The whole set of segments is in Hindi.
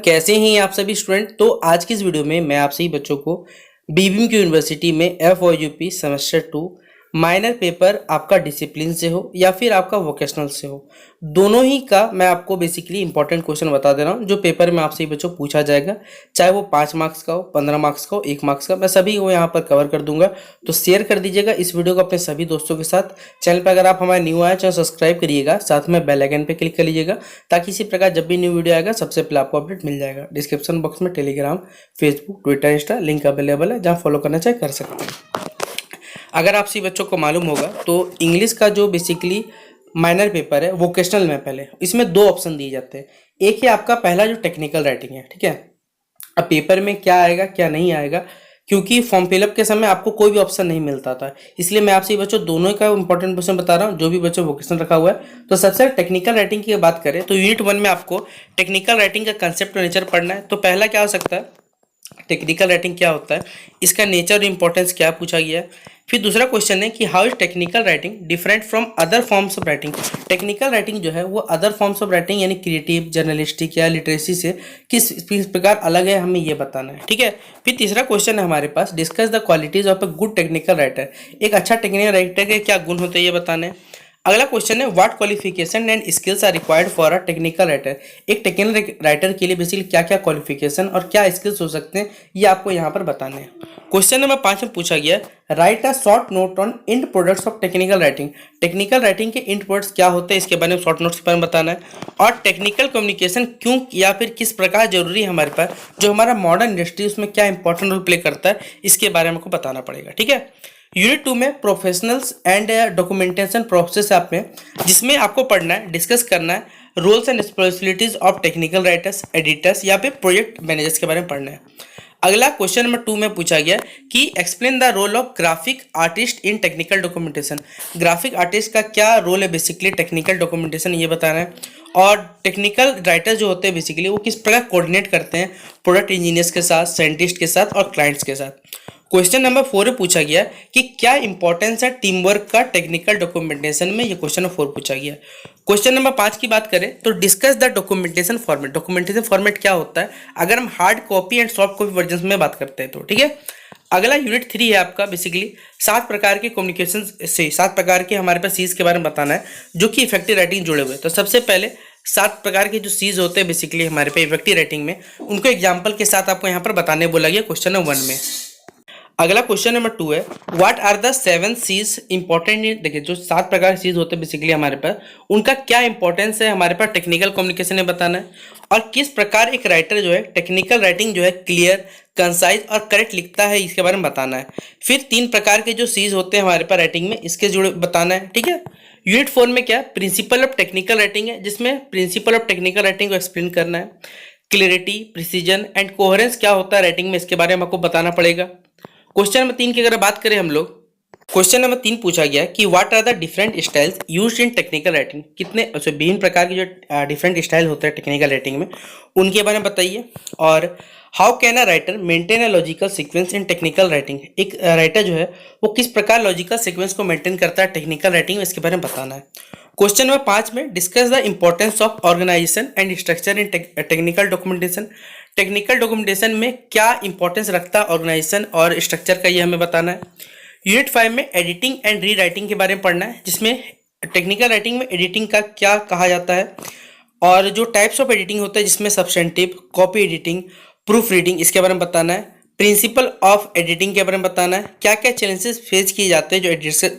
कैसे हैं आप सभी स्टूडेंट। तो आज की इस वीडियो में मैं आप सभी बच्चों को बीबीएम की यूनिवर्सिटी में FOUP सेमेस्टर 2 माइनर पेपर आपका डिसिप्लिन से हो या फिर आपका वोकेशनल से हो, दोनों ही का मैं आपको बेसिकली इंपॉर्टेंट क्वेश्चन बता दे रहा हूं जो पेपर में आप सभी बच्चों को पूछा जाएगा। चाहे वो 5 मार्क्स का हो, 15 मार्क्स का हो, 1 मार्क्स का, मैं सभी को यहाँ पर कवर कर दूंगा। तो शेयर कर दीजिएगा इस वीडियो को अपने सभी दोस्तों के साथ। चैनल पर अगर आप हमारे न्यू आए चैनल सब्सक्राइब करिएगा, साथ में बेल आइकन पे क्लिक कर लीजिएगा ताकि इसी प्रकार जब भी न्यू वीडियो आएगा सबसे पहले आपको अपडेट मिल जाएगा। डिस्क्रिप्शन बॉक्स में Telegram, Facebook, Twitter, Insta link available है, जहाँ फॉलो करना चाहे कर सकते हैं। अगर आप सभी बच्चों को मालूम होगा तो इंग्लिश का जो बेसिकली माइनर पेपर है वोकेशनल में पहले इसमें 2 ऑप्शन दिए जाते हैं। एक है आपका पहला जो टेक्निकल राइटिंग है, ठीक है। अब पेपर में क्या आएगा क्या नहीं आएगा, क्योंकि फॉर्म फिलअप के समय आपको कोई भी ऑप्शन नहीं मिलता था, इसलिए मैं आपसे बच्चों दोनों का इंपॉर्टेंट क्वेश्चन बता रहा हूँ जो भी बच्चों वोकेशनल रखा हुआ है। तो सबसे टेक्निकल राइटिंग की बात करें तो यूनिट 1 में आपको टेक्निकल राइटिंग का कंसेप्ट और नेचर पढ़ना है। तो पहला क्या हो सकता है, टेक्निकल राइटिंग क्या होता है, इसका नेचर और इंपॉर्टेंस क्या पूछा गया है। फिर दूसरा क्वेश्चन है कि how is technical writing different from other forms of writing. Technical writing जो है वो अदर फॉर्म्स ऑफ राइटिंग यानी क्रिएटिव, जर्नलिस्टिक या लिटरेसी से किस प्रकार अलग है, हमें ये बताना है, ठीक है। फिर तीसरा क्वेश्चन है हमारे पास, discuss the qualities of a good technical writer. एक अच्छा टेक्निकल राइटर के क्या गुण होते हैं ये बताना है। अगला क्वेश्चन है what qualification and skills are required for a technical writer. एक टेक्निकल राइटर के लिए बेसिकली क्या क्या क्वालिफिकेशन और क्या स्किल्स हो सकते हैं ये आपको यहाँ पर बताने हैं। क्वेश्चन नंबर 5 में पूछा गया write a short note on end products of technical writing. Technical writing के इंड प्रोडक्ट्स क्या होते हैं इसके बारे में शॉर्ट नोट्स के बारे में बताना है। और टेक्निकल कम्युनिकेशन क्यों या फिर किस प्रकार जरूरी है हमारे पास, जो हमारा मॉडर्न इंडस्ट्री उसमें क्या इंपॉर्टेंट रोल प्ले करता है, इसके बारे में आपको बताना पड़ेगा, ठीक है। यूनिट 2 में प्रोफेशनल्स एंड डॉक्यूमेंटेशन प्रोसेस आप में, जिसमें आपको पढ़ना है, डिस्कस करना है roles and responsibilities of technical writers, editors या फिर प्रोजेक्ट मैनेजर्स के बारे में पढ़ना है। अगला क्वेश्चन नंबर 2 में पूछा गया कि explain the role of graphic artist in technical documentation. Graphic artist का क्या रोल है बेसिकली टेक्निकल डॉक्यूमेंटेशन, ये बताना है। और टेक्निकल राइटर जो होते हैं बेसिकली वो किस प्रकार कोऑर्डिनेट करते हैं प्रोडक्ट इंजीनियर्स के साथ, साइंटिस्ट के साथ और क्लाइंट्स के साथ। क्वेश्चन नंबर 4 में पूछा गया कि क्या इंपॉर्टेंस है टीम वर्क का टेक्निकल डॉक्यूमेंटेशन में, ये क्वेश्चन नंबर 4 पूछा गया। क्वेश्चन नंबर 5 की बात करें तो discuss the documentation format. Documentation format क्या होता है अगर हम hard copy and soft copy version में बात करते हैं तो, ठीक है। अगला यूनिट 3 है आपका बेसिकली 7 प्रकार के कम्युनिकेशन से 7 प्रकार के हमारे पास सीज के बारे में बताना है जो कि इफेक्टिव राइटिंग जुड़े हुए हैं। तो सबसे पहले 7 प्रकार के जो सीज होते हैं बेसिकली हमारे पे इफेक्टिव राइटिंग में, उनको एग्जाम्पल के साथ आपको यहाँ पर बताने बोला गया क्वेश्चन नंबर 1 में। अगला क्वेश्चन नंबर 2 है what are the 7 Cs important. देखिए जो 7 प्रकार के सीज होते हैं बेसिकली हमारे पास, उनका क्या इंपॉर्टेंस है हमारे पास टेक्निकल कम्युनिकेशन में बताना है। और किस प्रकार एक राइटर जो है टेक्निकल राइटिंग जो है क्लियर, कंसाइज और करेक्ट लिखता है, इसके बारे में बताना है। फिर 3 प्रकार के जो सीज होते हैं हमारे पास राइटिंग में, इसके जुड़े बताना है, ठीक है। यूनिट 4 में क्या प्रिंसिपल ऑफ टेक्निकल राइटिंग है, जिसमें प्रिंसिपल ऑफ टेक्निकल राइटिंग को एक्सप्लेन करना है। क्लियरिटी, प्रिसीजन एंड कोहेरेंस क्या होता है राइटिंग में, इसके बारे में आपको बताना पड़ेगा। क्वेश्चन नंबर 3 की अगर बात करें हम लोग, क्वेश्चन नंबर 3 पूछा गया कि what are the different styles used in technical writing. कितने विभिन्न प्रकार के जो डिफरेंट स्टाइल होते हैं टेक्निकल राइटिंग में, उनके बारे में बताइए। और how can a writer maintain a logical sequence in technical writing. एक राइटर जो है वो किस प्रकार लॉजिकल सीक्वेंस को मेंटेन करता है टेक्निकल राइटिंग में, इसके बारे में बताना है। क्वेश्चन नंबर 5 में discuss the importance of organization and structure in technical documentation. Technical documentation में क्या इंपॉर्टेंस रखता है ऑर्गेनाइजेशन और स्ट्रक्चर का, ये हमें बताना है। यूनिट 5 में एडिटिंग एंड री राइटिंग के बारे में पढ़ना है, जिसमें टेक्निकल राइटिंग में एडिटिंग का क्या कहा जाता है और जो टाइप्स ऑफ एडिटिंग होता है जिसमें substantive, copy editing, proof reading, इसके बारे में बताना है। प्रिंसिपल ऑफ एडिटिंग के बारे में बताना है, क्या क्या चैलेंजेस फेस किए जाते हैं जो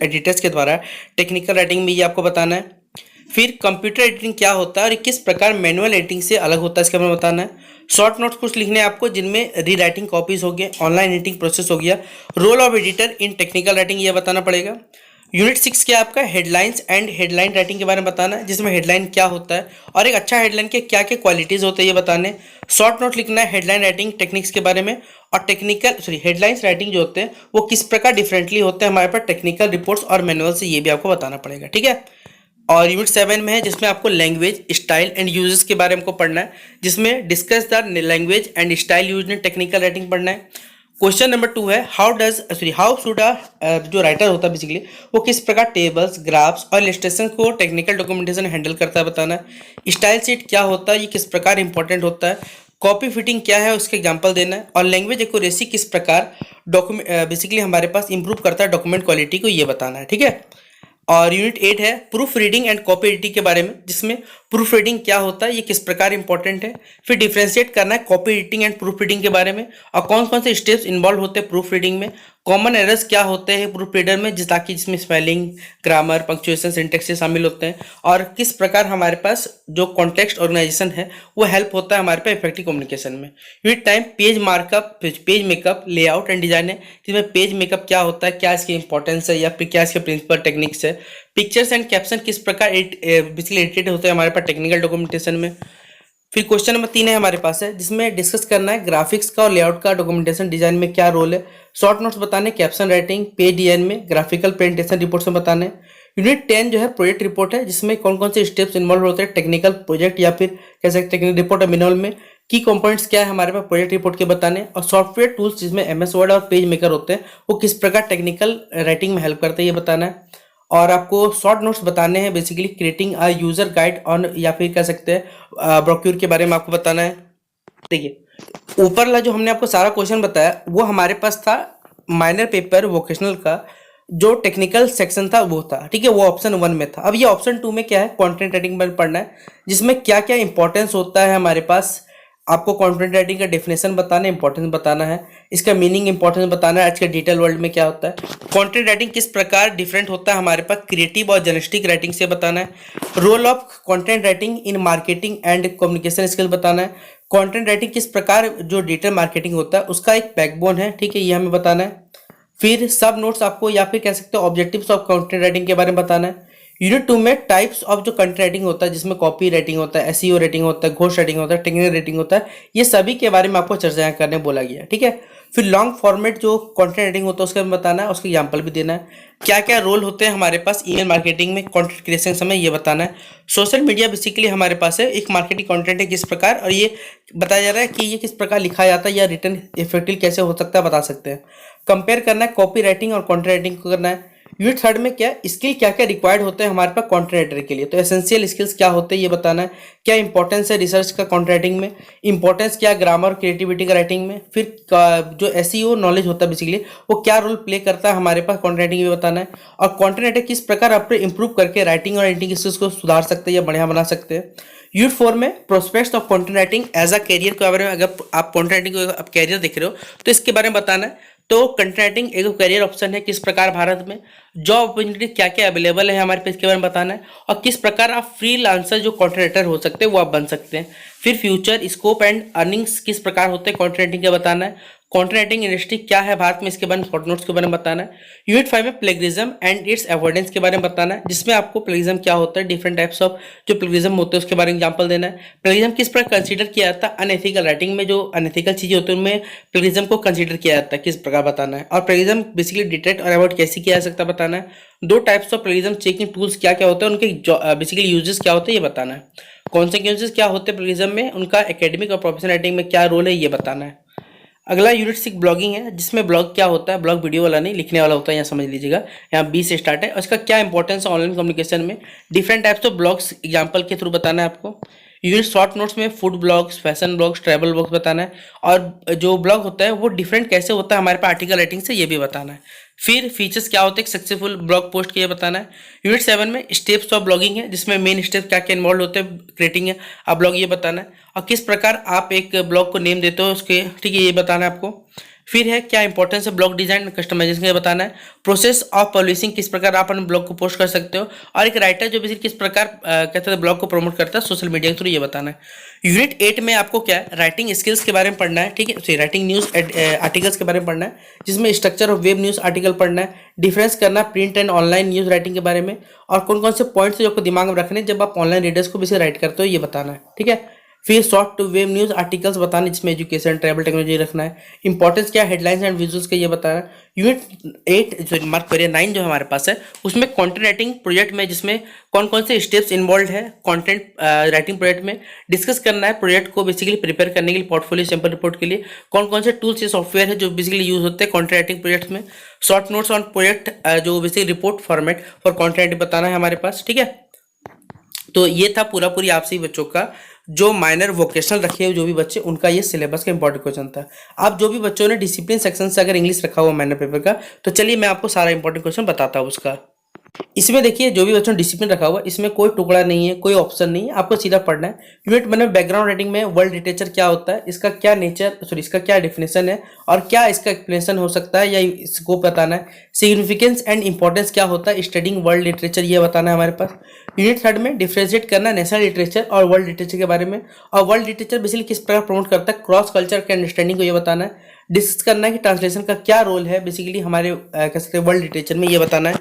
एडिटर्स के द्वारा टेक्निकल राइटिंग में, ये आपको बताना है। फिर कंप्यूटर एडिटिंग क्या होता है और किस प्रकार मैनुअल एडिटिंग से अलग होता है, इसके बारे में बताना है। शॉर्ट नोट्स कुछ लिखने हैं आपको जिनमें री राइटिंग कॉपीज हो गए, ऑनलाइन एडिटिंग प्रोसेस हो गया, role of editor in technical writing, ये बताना पड़ेगा। यूनिट 6 क्या आपका हेडलाइंस एंड हेडलाइन राइटिंग के बारे में बताना है, जिसमें हेडलाइन क्या होता है और एक अच्छा हेडलाइन के क्या क्या क्वालिटीज होते हैं ये बताने। शॉर्ट नोट लिखना है हेडलाइन राइटिंग टेक्निक्स के बारे में, और हेडलाइंस राइटिंग जो होते हैं वो किस प्रकार डिफरेंटली होते हैं हमारे पास टेक्निकल रिपोर्ट्स और मैनुअल से, ये भी आपको बताना पड़ेगा, ठीक है। और यूनिट 7 में है जिसमें आपको लैंग्वेज, स्टाइल एंड यूजेस के बारे में पढ़ना है, जिसमें discuss the language and style use in technical writing पढ़ना है। क्वेश्चन नंबर 2 है हाउ शुड जो राइटर होता है बेसिकली वो किस प्रकार टेबल्स, ग्राफ्स और इलस्ट्रेशन को टेक्निकल डॉक्यूमेंटेशन हैंडल करता है, बताना है। स्टाइल शीट क्या होता है, ये किस प्रकार इंपॉर्टेंट होता है। कॉपी फिटिंग क्या है उसके एग्जांपल देना है, और लैंग्वेज एक्यूरेसी किस प्रकार डॉक्यूमेंट बेसिकली हमारे पास इंप्रूव करता है डॉक्यूमेंट क्वालिटी को, ये बताना है। ठीक है। और यूनिट 8 है proof reading and copy editing के बारे में, जिसमें प्रूफ रीडिंग क्या होता है, ये किस प्रकार इंपॉर्टेंट है। फिर डिफ्रेंशिएट करना है copy editing and proof reading के बारे में, और कौन कौन से स्टेप्स इन्वॉल्व होते हैं प्रूफ रीडिंग में, कॉमन एरर्स क्या होते हैं प्रूफ रीडर में ताकि जिसमें स्पेलिंग, ग्रामर, पंक्चुएशन, सिंटेक्स शामिल होते हैं, और किस प्रकार हमारे पास जो कॉन्टेक्स्ट ऑर्गेनाइजेशन है वो हेल्प होता है हमारे पास इफेक्टिव कम्युनिकेशन में। Unit time page markup, page makeup, layout and design है, जिसमें पेज मेकअप क्या होता है, क्या इसकी इंपॉर्टेंस है, या फिर क्या इसके प्रिंसिपल टेक्निक्स है। पिक्चर्स एंड कैप्शन किस प्रकार बेसिकली एडिटेड होते हैं हमारे पास टेक्निकल डॉक्यूमेंटेशन में। फिर क्वेश्चन नंबर 3 है हमारे पास है, जिसमें डिस्कस करना है ग्राफिक्स का और लेआउट का डॉक्यूमेंटेशन डिजाइन में क्या रोल है। शॉर्ट नोट्स बताने, कैप्शन राइटिंग, पेज डिजाइन में, ग्राफिकल प्रेजेंटेशन रिपोर्ट्स में बताने। यूनिट 10 जो है प्रोजेक्ट रिपोर्ट है, जिसमें कौन कौन से स्टेप्स इन्वॉल्व होते हैं टेक्निकल प्रोजेक्ट या फिर कैसे टेक्निकल रिपोर्ट मिनिमल में, की कंपोनेंट्स क्या है हमारे पास प्रोजेक्ट रिपोर्ट के बताने, और सॉफ्टवेयर टूल्स जिसमें MS वर्ड और पेज मेकर होते हैं वो किस प्रकार टेक्निकल राइटिंग में हेल्प करते हैं, ये बताना है। और आपको शॉर्ट नोट्स बताने हैं basically creating a user guide on, या फिर कह सकते हैं ब्रोक्यूर के बारे में आपको बताना है। देखिए ऊपर वाला जो हमने आपको सारा क्वेश्चन बताया वो हमारे पास था माइनर पेपर वोकेशनल का, जो टेक्निकल सेक्शन था वो था। ठीक है, वो ऑप्शन 1 में था। अब ये ऑप्शन 2 में क्या है, कंटेंट राइटिंग पर पढ़ना है, जिसमें क्या क्या इंपॉर्टेंस होता है हमारे पास। आपको कंटेंट राइटिंग का डेफिनेशन बताना है, इंपॉर्टेंस बताना है, इसका मीनिंग इंपॉर्टेंस बताना है, आज के डिजिटल वर्ल्ड में क्या होता है, कंटेंट राइटिंग किस प्रकार डिफरेंट होता है हमारे पास क्रिएटिव और जर्नलिस्टिक राइटिंग से बताना है, role of content writing in marketing and communication skill बताना है, कंटेंट राइटिंग किस प्रकार जो डिजिटल मार्केटिंग होता है उसका एक बैकबोन है। ठीक है, ये हमें बताना है। फिर सब नोट्स आपको या फिर कह सकते हो ऑब्जेक्टिव्स ऑफ कंटेंट राइटिंग के बारे में बताना है। यूनिट 2 में टाइप्स ऑफ जो कंटेंट राइटिंग होता है, जिसमें कॉपी राइटिंग होता है, SEO राइटिंग होता है, घोस्ट राइटिंग होता है, टेक्निकल राइटिंग होता है, ये सभी के बारे में आपको चर्चा करने बोला गया। ठीक है। फिर लॉन्ग फॉर्मेट जो कंटेंट राइटिंग होता है उसके बारे में बताना है, उसके एग्जाम्पल भी देना है। क्या क्या रोल होते हैं हमारे पास ईमेल मार्केटिंग में कंटेंट क्रिएशन समय, ये बताना है। सोशल मीडिया बेसिकली हमारे पास है एक मार्केटिंग कंटेंट है किस प्रकार, और ये बताया जा रहा है कि ये किस प्रकार लिखा जाता है या रिटर्न इफेक्टिव कैसे हो सकता है, बता सकते हैं। कंपेयर करना है कॉपी राइटिंग और कंटेंट राइटिंग को करना है। यूनिट 3 में क्या स्किल क्या क्या रिक्वायर्ड होते हैं हमारे पास कंटेंट राइटर के लिए, तो एसेंशियल स्किल्स क्या होते हैं ये बताना है। क्या इंपॉर्टेंस है रिसर्च का कंटेंट राइटिंग में, इंपॉर्टेंस क्या ग्रामर क्रिएटिविटी का राइटिंग में। फिर जो SEO नॉलेज होता है बेसिकली वो क्या रोल प्ले करता है हमारे पास कंटेंट राइटिंग में बताना है। और कंटेंट राइटर किस प्रकार अपने इंप्रूव करके राइटिंग और एडिटिंग स्किल्स को सुधार सकते हैं या बढ़िया बना सकते हैं। यूनिट 4 में prospects of content writing as a career के बारे में, अगर आप कंटेंट राइटिंग को आप कैरियर देख रहे हो तो इसके बारे में बताना है। तो कंटेंट राइटिंग एक करियर ऑप्शन है किस प्रकार भारत में, जॉब अपॉर्चुनिटी क्या क्या अवेलेबल है हमारे पास इसके बारे में बताना है, और किस प्रकार आप फ्रीलांसर जो कंटेंट राइटर हो सकते हैं वो आप बन सकते हैं। फिर फ्यूचर स्कोप एंड अर्निंग्स किस प्रकार होते हैं कंटेंट राइटिंग का बताना है। कंटेंट राइटिंग इंडस्ट्री क्या है भारत में, इसके बारे में शॉर्ट नोट्स के बारे में बताना है। यूनिट 5 में प्लेगरिज्म एंड इट्स अवॉइडेंस के बारे में बताना है, जिसमें आपको प्लेगरिज्म क्या होता है, डिफरेंट टाइप्स ऑफ जो प्लेगरिज्म होते हैं उसके बारे में एग्जांपल देना है। प्लेगरिज्म किस प्रकार कंसीडर किया जाता है, अनएथिकल राइटिंग में जो अनएथिकल चीजें होती है उनमें प्लेगरिज्म को कंसीडर किया जाता है किस प्रकार बताना है। और प्लेगरिज्म बेसिकली डिटेक्ट और अवॉइड कैसे किया जा सकता है बताना है। 2 types of plagiarism checking tools क्या क्या होते हैं, उनके बेसिकली यूजेस क्या होते हैं ये बताना है। कॉन्सिक्वेंसेस क्या होते हैं प्लेगरिज्म में, उनका एकेडमिक और प्रोफेशनल राइटिंग में क्या रोल है ये बताना है। अगला यूनिट 6 ब्लॉगिंग है, जिसमें ब्लॉग क्या होता है, ब्लॉग वीडियो वाला नहीं लिखने वाला होता है, यहाँ समझ लीजिएगा। यहाँ 20 से स्टार्ट है और इसका क्या इंपॉर्टेंस है ऑनलाइन कम्युनिकेशन में, different types of blogs example के थ्रू बताना है आपको। यूनिट शॉर्ट नोट्स में food blogs, fashion blogs, travel blogs बताना है, और जो ब्लॉग होता है वो डिफरेंट कैसे होता है हमारे पास आर्टिकल राइटिंग से, ये भी बताना है। फिर फीचर्स क्या होते हैं सक्सेसफुल ब्लॉग पोस्ट के, ये बताना है। यूनिट 7 में स्टेप्स ऑफ ब्लॉगिंग है, जिसमें मेन स्टेप क्या क्या इन्वॉल्व होते हैं क्रिएटिंग है आप ब्लॉग, ये बताना है। और किस प्रकार आप एक ब्लॉग को नेम देते हो उसके, ठीक है, ये बताना है आपको। फिर है क्या इंपॉर्टेंस है ब्लॉग डिजाइन कस्टमाइजेशन का बताना है। प्रोसेस ऑफ पब्लिशिंग किस प्रकार आप अपने ब्लॉग को पोस्ट कर सकते हो, और एक राइटर जो बेसिकली किस प्रकार कहते हैं ब्लॉग को प्रमोट करता है सोशल मीडिया के थ्रू, ये बताना है। यूनिट 8 में आपको क्या है राइटिंग स्किल्स के बारे में पढ़ना है, ठीक है, राइटिंग न्यूज आर्टिकल्स के बारे में पढ़ना है, जिसमें structure of web news article पढ़ना है, डिफरेंस करना print and online news writing के बारे में, और कौन कौन से पॉइंट्स जो आपको दिमाग में रखने जब आप ऑनलाइन रीडर्स को भी राइट करते हो, ये बताना है। ठीक है। फिर short to web news articles बताने, जिसमें एजुकेशन ट्रैवल टेक्नोलॉजी रखना है, इंपॉर्टेंस क्या हेडलाइंस एंड विजुअल्स का, ये बताना है। यूनिट 8 जो मार्क करिए 9 जो हमारे पास है उसमें कंटेंट राइटिंग प्रोजेक्ट में, जिसमें कौन कौन से स्टेप्स इन्वॉल्व है कंटेंट राइटिंग प्रोजेक्ट में, डिस्कस करना है प्रोजेक्ट को बेसिकली प्रिपेयर करने के लिए, पोर्टफोलियो सैंपल रिपोर्ट के लिए कौन कौन से टूल्स या सॉफ्टवेयर है जो बेसिकली यूज होते हैं कंटेंट राइटिंग प्रोजेक्ट में। शॉर्ट नोट्स ऑन प्रोजेक्ट जो basically report format for content बताना है हमारे पास। ठीक है, तो ये था पूरा पूरी आपसी बच्चों का जो माइनर वोकेशनल रखे हुए जो भी बच्चे, उनका ये सिलेबस का इंपॉर्टेंट क्वेश्चन था। अब जो भी बच्चों ने डिसिप्लिन सेक्शन से अगर इंग्लिश रखा हुआ माइनर पेपर का, तो चलिए मैं आपको सारा इंपॉर्टेंट क्वेश्चन बताता हूँ उसका। इसमें देखिए जो भी बच्चों ने डिसिप्लिन रखा हुआ, इसमें कोई टुकड़ा नहीं है, कोई ऑप्शन नहीं है, आपको सीधा पढ़ना है। यूनिट वन में बैकग्राउंड राइटिंग में वर्ल्ड लिटरेचर क्या होता है, इसका क्या नेचर, सॉरी इसका क्या डेफिनेशन है और क्या इसका एक्सप्लेनेशन हो सकता है या इसको बताना है। सिग्निफिकेंस एंड इंपॉर्टेंस क्या होता है स्टडिंग वर्ल्ड लिटरेचर, ये बताना है हमारे पास। यूनिट थर्ड में डिफ्रेंशिएट करना नेशनल लिटरेचर और वर्ल्ड लिटरेचर के बारे में, और वर्ल्ड लिटरेचर बेसिकली किस प्रकार प्रमोट करता है क्रॉस कल्चर के अंडरस्टैंडिंग को, ये बताना है। डिस्कस करना है कि ट्रांसलेशन का क्या रोल है बेसिकली हमारे कह सकते हैं वर्ल्ड लिटरेचर में, ये बताना है।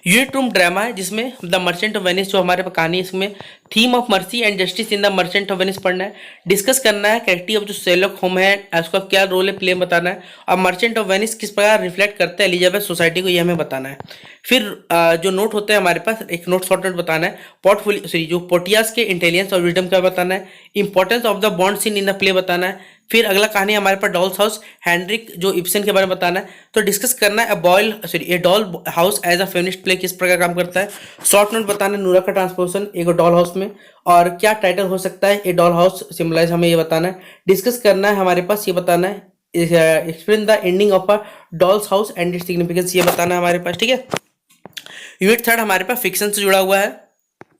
यूनिट टू ड्रामा है जिसमें द मर्चेंट ऑफ वेनिस जो हमारे पास कहानी है, इसमें theme of mercy and justice in the merchant of Venice पढ़ना है। डिस्कस करना है कैरेक्टर ऑफ जो शेरलॉक होम है उसका क्या रोल है प्ले बताना है, और मर्चेंट ऑफ वेनिस किस प्रकार रिफ्लेक्ट करता है एलिजाबेथ सोसाइटी को, ये हमें बताना है। फिर जो नोट होते हैं हमारे पास, एक नोट शॉर्ट नोट बताना है। पोर्टफोलियो सॉरी जो पोर्टियास के इंटेलिजेंस और विजडम का बताना है। Importance of the bond scene in the play बताना है। फिर अगला कहानी हमारे पास डॉल्स हाउस, हेनरिक जो इब्सन के बारे में बताना है। तो डिस्कस करना है a Doll House as a feminist play किस प्रकार काम करता है। शॉर्ट नोट बताना है नूरा का ट्रांसपोजिशन एक डॉल हाउस में, और क्या टाइटल हो सकता है ए डॉल हाउस सिम्बलाइज, हमें ये बताना है। डिस्कस करना है हमारे पास, ये बताना है explain the ending of a dolls house and its significance, ये बताना है हमारे पास, ठीक है। यूनिट थर्ड हमारे पास फिक्शन से जुड़ा हुआ है,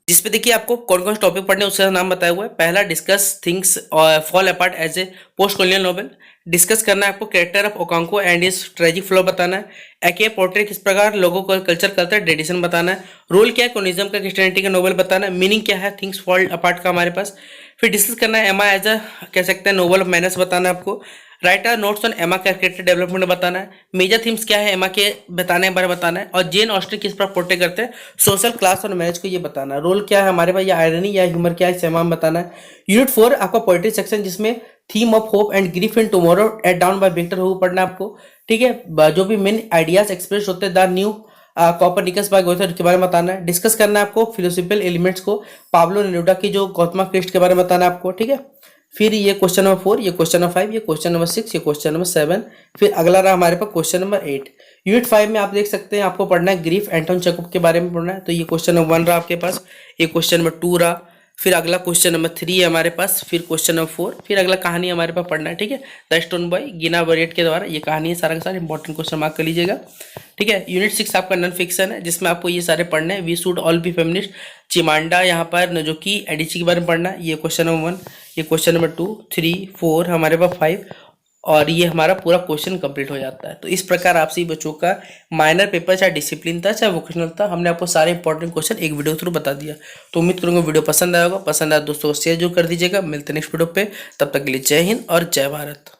जिसपे देखिए आपको कौन कौन से टॉपिक पढ़ने हैं उसका नाम बताया हुआ है। पहला discuss Things Fall Apart as a post colonial novel. Discuss करना है आपको character of Okonkwo and his tragic flaw बताना है। एके पोर्ट्रेट किस प्रकार लोगों को कल्चर करता है ट्रेडिशन बताना है। रोल क्या है कम्युनिज्म का क्रिश्चियनिटी का नोवेल बताना है। मीनिंग क्या है थिंग्स फॉल अपार्ट का हमारे पास। फिर डिस्कस करना है एमा एज अ कह सकते हैं नोवेल ऑफ मैनर्स बताना है आपको। राइट आर नोट्स ऑन एमा का कैरेक्टर डेवलपमेंट बताना है। मेजर थीम्स क्या है एमा के बताने के बारे में बताना है, और जेन ऑस्टिन किस पर पोर्ट्रे करते हैं सोशल क्लास और मैरिज को, ये बताना है। रोल क्या है हमारे पास, या आयरनी या ह्यूमर क्या है सेमाम बताना है। यूनिट 4 आपका पोएट्री सेक्शन जिसमें theme of hope and grief in Tomorrow at Dawn by Victor Hugo पढ़ना है आपको, ठीक है। जो भी मेन आइडियाज एक्सप्रेस होते हैं the new Copernicus by Goethe के बारे में बताना है। डिस्कस करना है आपको फिलोसफिकल एलिमेंट्स को, पाब्लो नेरुदा की जो गौतमा क्रिस्ट के बारे में बताना है आपको, ठीक है। फिर ये क्वेश्चन नंबर 4, ये क्वेश्चन नंबर 5, ये क्वेश्चन नंबर 6, ये क्वेश्चन नंबर 7। फिर अगला रहा हमारे पास क्वेश्चन नंबर 8। यूनिट 5 में आप देख सकते हैं आपको पढ़ना है ग्रीफ एंटोन चेखव के बारे में पढ़ना है। तो ये क्वेश्चन नंबर 1 रहा आपके पास, ये क्वेश्चन नंबर 2 रहा, फिर अगला क्वेश्चन नंबर 3 है हमारे पास, फिर क्वेश्चन नंबर 4, फिर अगला कहानी हमारे पास पढ़ना है, ठीक है। द स्टोन बॉय गिना बरेट के द्वारा ये कहानी है, सारा का सारा इंपॉर्टेंट क्वेश्चन मार्क कर लीजिएगा, ठीक है। यूनिट 6 आपका नॉन फिक्शन है जिसमें आपको ये सारे पढ़ने हैं। We should all be feminist, Chimamanda यहाँ पर नजोकी एडिची के बारे में पढ़ना है। ये क्वेश्चन नंबर 1, ये क्वेश्चन नंबर 2, 3, 4 हमारे पास 5, और ये हमारा पूरा क्वेश्चन कंप्लीट हो जाता है। तो इस प्रकार आपसे बच्चों का माइनर पेपर चाहे डिसिप्लिन था चाहे वोकेशनल था, हमने आपको सारे इंपॉर्टेंट क्वेश्चन एक वीडियो थ्रू बता दिया। तो उम्मीद करूंगा वीडियो पसंद आया होगा। पसंद आया दोस्तों को शेयर जरूर कर दीजिएगा। मिलते हैं नेक्स्ट वीडियो पे, तब तक के लिए जय हिंद और जय भारत।